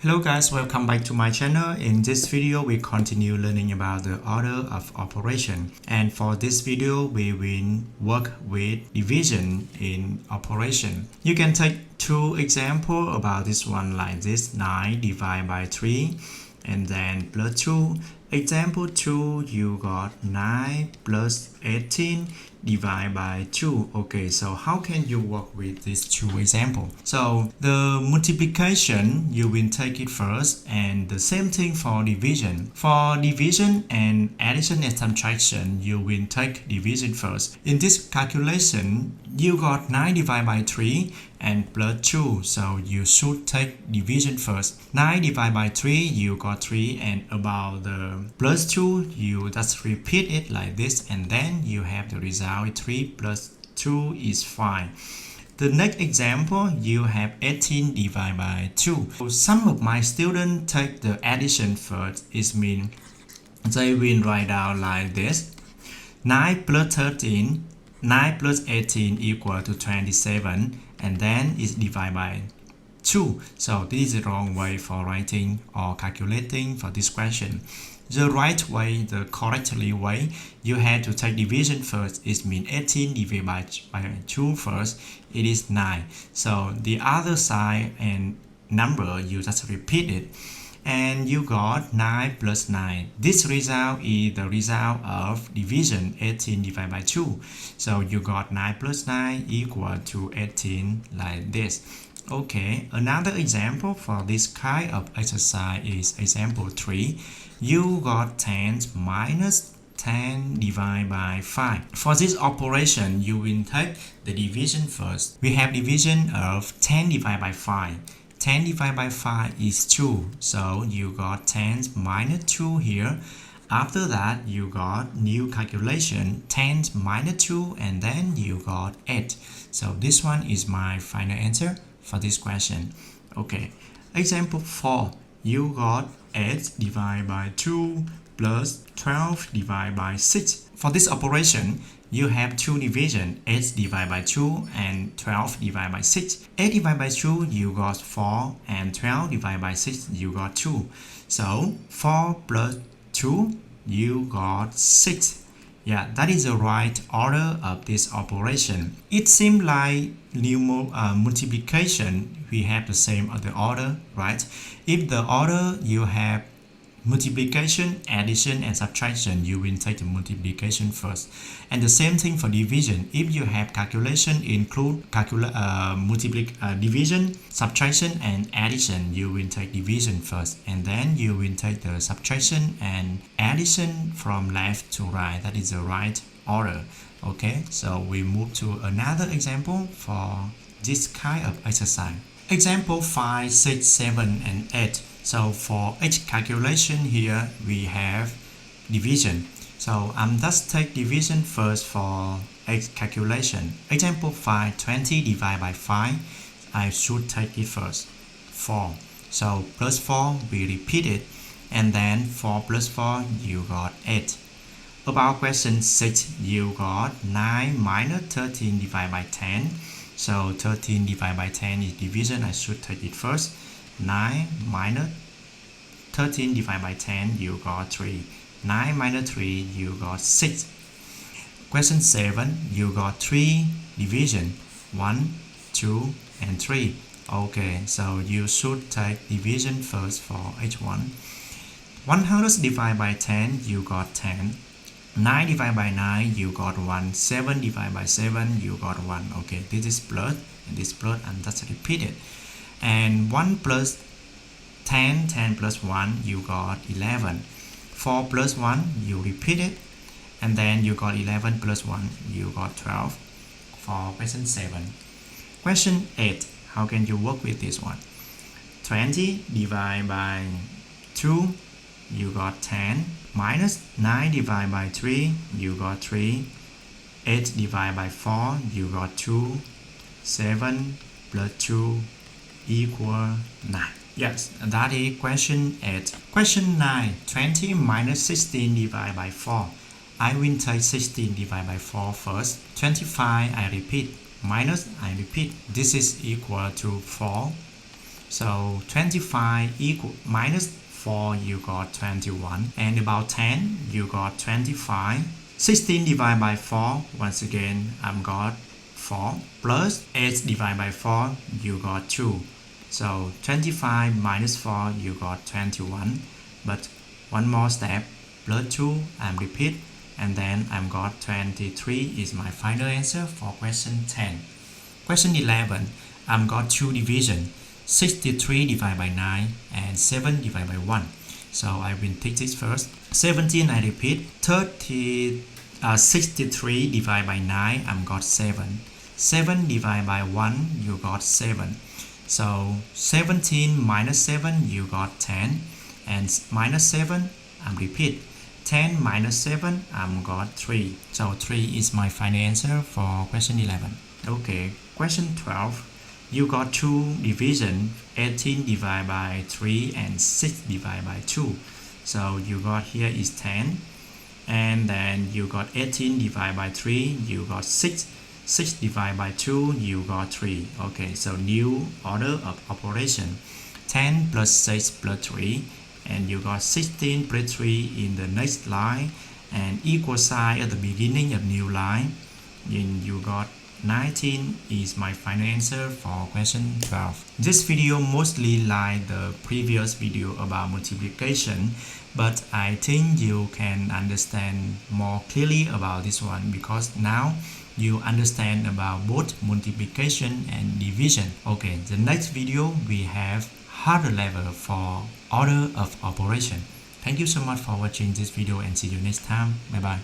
Hello guys, welcome back to my channel. In this video, we continue learning about the order of operation. And for this video, we will work with division in operation. You can take two examples about this one like this. 9 divided by 3 and then plus 2. Example 2, you got 9 plus 18 divided by 2. Okay, so how can you work with these two examples? So the multiplication, you will take it first, and the same thing for division. For division and addition and subtraction, you will take division first. In this calculation, you got 9 divided by 3 and plus 2, so you should take division first. 9 divided by 3, you got 3, and about the plus 2, you just repeat it like this, and then you have the result 3 plus 2 is 5. The next example, you have 18 divided by 2. So some of my students take the addition first. It means they will write down like this. 9 plus 13, 9 plus 18 equal to 27, and then it's divided by 2. So this is the wrong way for writing or calculating for this question. The right way, the correctly way, you have to take division first. It means 18 divided by 2 first. It is 9. So the other side and number, you just repeat it. And you got 9 plus 9. This result is the result of division, 18 divided by 2. So you got 9 plus 9 equal to 18 like this. Okay, another example for this kind of exercise is example 3. You got 10 minus 10 divided by 5. For this operation, you will take the division first. We have division of 10 divided by 5. 10 divided by 5 is 2. So you got 10 minus 2 here. After that, you got new calculation, 10 minus 2, and then you got 8. So this one is my final answer for this question. Okay, example 4. You got 8 divided by 2 plus 12 divided by 6. For this operation, you have two divisions, 8 divided by 2 and 12 divided by 6. 8 divided by 2, you got 4, and 12 divided by 6, you got 2. So 4 plus 2, you got 6. Yeah, that is the right order of this operation. It seems like multiplication, we have the same order, right? If the order you have multiplication, addition, and subtraction, you will take the multiplication first. And the same thing for division. If you have calculation include division, subtraction, and addition, you will take division first, and then you will take the subtraction and addition from left to right. That is the right order. Okay, so we move to another example for this kind of exercise. Example 5, 6, 7, and 8. So for each calculation here, we have division. So I'm just take division first for each calculation. Example 5, 20 divided by 5. I should take it first. 4. So plus 4, we repeat it. And then 4 plus 4, you got 8. About question 6, you got 9 minus 13 divided by 10. So 13 divided by 10 is division. I should take it first. 9 minus 13 divided by 10, you got 3. 9 minus 3, you got 6. Question 7, you got 3 division, 1, 2, and 3. Okay, so you should take division first for each one. 100 divided by 10, you got 10. 9 divided by 9, you got 1. 7 divided by 7, you got 1. Okay, this is plus, and this plus, and that's repeated. And 1 plus 10, 10 plus 1, you got 11. 4 plus 1, you repeat it. And then you got 11 plus 1, you got 12 for question 7. Question 8, how can you work with this one? 20 divided by 2, you got 10. Minus 9 divided by 3, you got 3. 8 divided by 4, you got 2. 7 plus 2 equal 9. Yes, that is question 8. Question 9, 20 minus 16 divided by 4. I will take 16 divided by 4 first. 25, I repeat. Minus, I repeat. This is equal to 4. So 25 equal minus 4, you got 21. And about 10, you got 25. 16 divided by 4, once again, I've got 4. Plus 8 divided by 4, you got 2. So 25 minus 4, you got 21. But one more step, plus 2, I'm repeat. And then I've got 23 is my final answer for question 10. Question 11, I've got two division. 63 divided by 9 and 7 divided by 1. So I will take this first. 17, I repeat. 63 divided by 9, I've got 7. 7 divided by 1, you got 7. So 17 minus 7, you got 10. And minus 7, I repeat. 10 minus 7, I've got 3. So 3 is my final answer for question 11. Okay, question 12. You got two division, 18 divided by 3 and 6 divided by 2. So you got here is 10. And then you got 18 divided by 3, you got 6. 6 divided by 2, you got 3. Okay, so new order of operation. 10 plus 6 plus 3. And you got 16 plus 3 in the next line. And equal sign at the beginning of new line. And you got 19 is my final answer for question 12. This video mostly like the previous video about multiplication, but I think you can understand more clearly about this one because now you understand about both multiplication and division. Okay, the next video we have harder level for order of operation. Thank you so much for watching this video and see you next time. Bye bye.